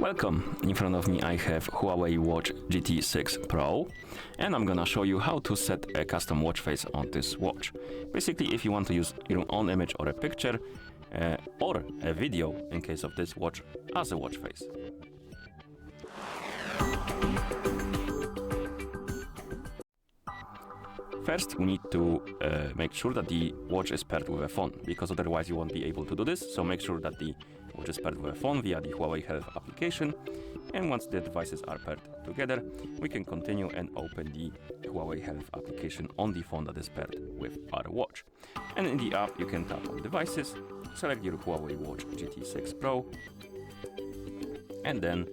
Welcome. In front of me I have HUAWEI Watch GT 6 Pro, and I'm gonna show you how to set a custom watch face on this watch. Basically, if you want to use your own image or a picture or a video in case of this watch as a watch face. First, we need to make sure that the watch is paired with a phone, because otherwise you won't be able to do this. So make sure that the watch is paired with a phone via the HUAWEI Health application. And once the devices are paired together, we can continue and open the HUAWEI Health application on the phone that is paired with our watch. And in the app, you can tap on Devices, select your HUAWEI Watch GT 6 Pro, and then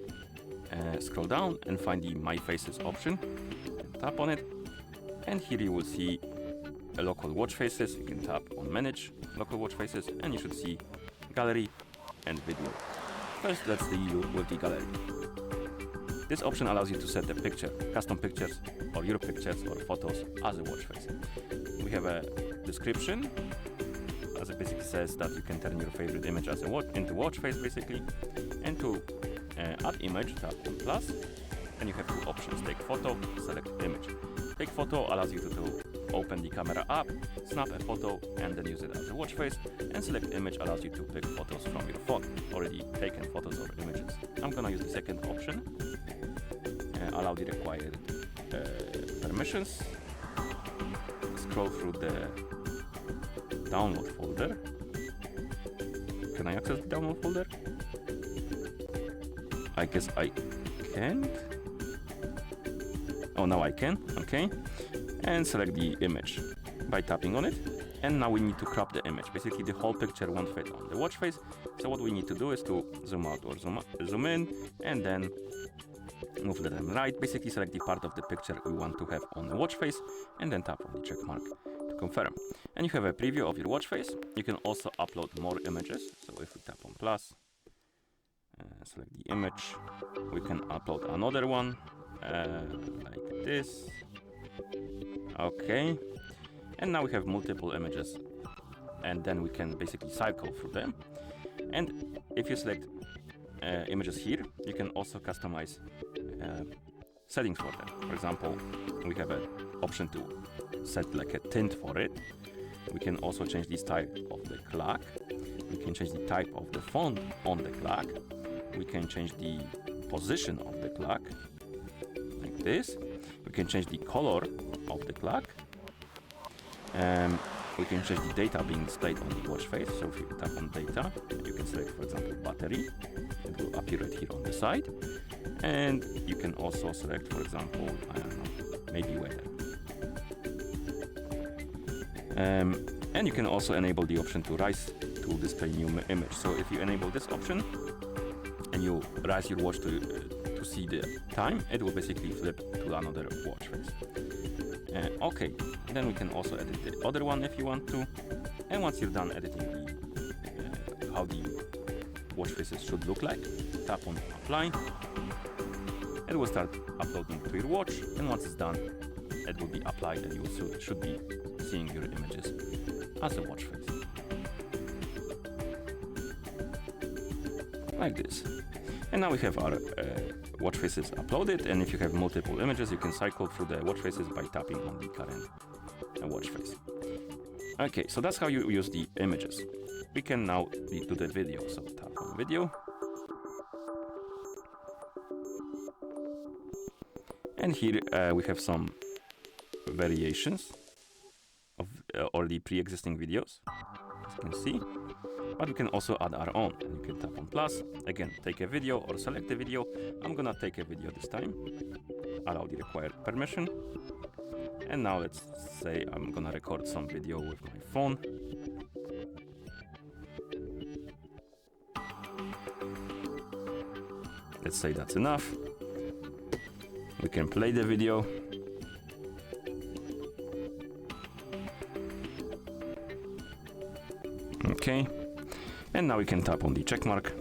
scroll down and find the My Faces option, and tap on it. And here you will see a local watch faces. You can tap on Manage Local Watch Faces, and you should see Gallery and Video. First, let's deal with the gallery. This option allows you to set a picture, custom pictures, or your pictures or photos as a watch face. We have a description, as it basically says that you can turn your favorite image as a into watch face, basically. And to add image, tap on plus, and you have two options: take photo, select image. Take photo allows you to open the camera app, snap a photo, and then use it as a watch face. And select image allows you to pick photos from your phone, already taken photos or images. I'm gonna use the second option. Allow the required permissions. Scroll through the download folder. Can I access the download folder? I guess I can't. Oh, now I can. Okay. And select the image by tapping on it. And now we need to crop the image. Basically, the whole picture won't fit on the watch face. So what we need to do is to zoom out or zoom in, and then move left and right. Basically, select the part of the picture we want to have on the watch face, and then tap on the check mark to confirm. And you have a preview of your watch face. You can also upload more images. So if we tap on plus, select the image, we can upload another one. Like this. Okay, and now we have multiple images, and then we can basically cycle through them. And if you select images here, you can also customize settings for them. For example, we have an option to set like a tint for it. We can also change the style of the clock. We can change the type of the font on the clock. We can change the position of the clock. This. We can change the color of the clock. We can change the data being displayed on the watch face. So if you tap on data, you can select, for example, battery. It will appear right here on the side. And you can also select, for example, I don't know, maybe weather. And you can also enable the option to rise to display new image. So if you enable this option and you rise your watch to see the time, it will basically flip to another watch face. Okay, then we can also edit the other one if you want to. And once you're done editing how the watch faces should look like, tap on apply. It will start uploading to your watch, and once it's done, it will be applied, and you should be seeing your images as a watch face. Like this. And now we have our watch faces uploaded, and if you have multiple images, you can cycle through the watch faces by tapping on the current watch face. Okay, so that's how you use the images. We can now do the video, so tap on video. And here we have some variations of already pre-existing videos, as you can see. But we can also add our own, and you can tap on plus, again, take a video or select a video. I'm gonna take a video this time, allow the required permission. And now let's say I'm gonna record some video with my phone. Let's say that's enough. We can play the video. Okay. And now we can tap on the check mark.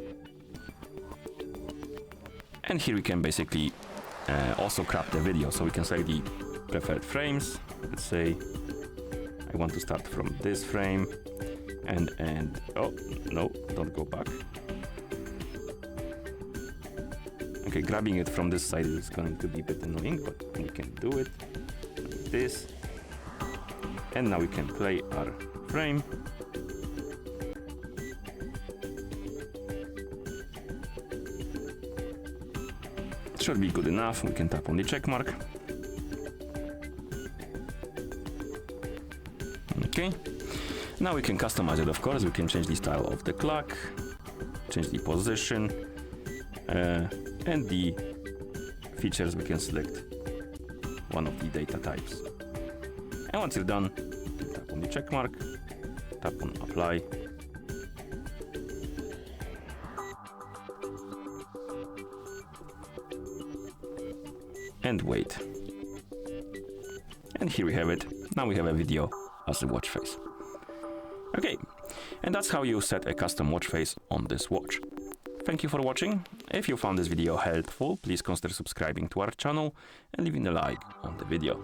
And here we can basically also crop the video. So we can select the preferred frames. Let's say I want to start from this frame and oh no, don't go back. Okay, grabbing it from this side is going to be a bit annoying, but we can do it like this. And now we can play our frame. Should be good enough. We can tap on the check mark. Okay. Now we can customize it, of course. We can change the style of the clock, change the position, and the features. We can select one of the data types. And once you're done, you can tap on the check mark, tap on apply. And wait. And here we have it. Now we have a video as a watch face. Okay, and that's how you set a custom watch face on this watch. Thank you for watching. If you found this video helpful, please consider subscribing to our channel and leaving a like on the video.